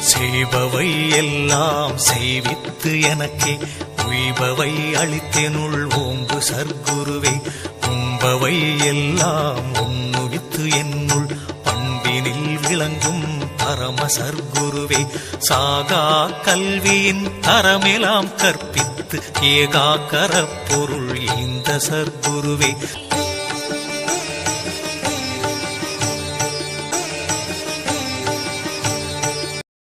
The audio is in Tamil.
செய்பவை எல்லாம் செய்வித்து எனக்கே உய்பவை அளித்தெனுள் ஓம்பு சர்க்குருவே உம்பவை எல்லாம் உண்ணுவித்து என்னுள் பண்பினில் விளங்கும் பரம சர்க்குருவே சாகா கல்வியின் தரமெல்லாம் கற்பித்து ஏகாக்கர பொருள் இந்த சர்க்குருவே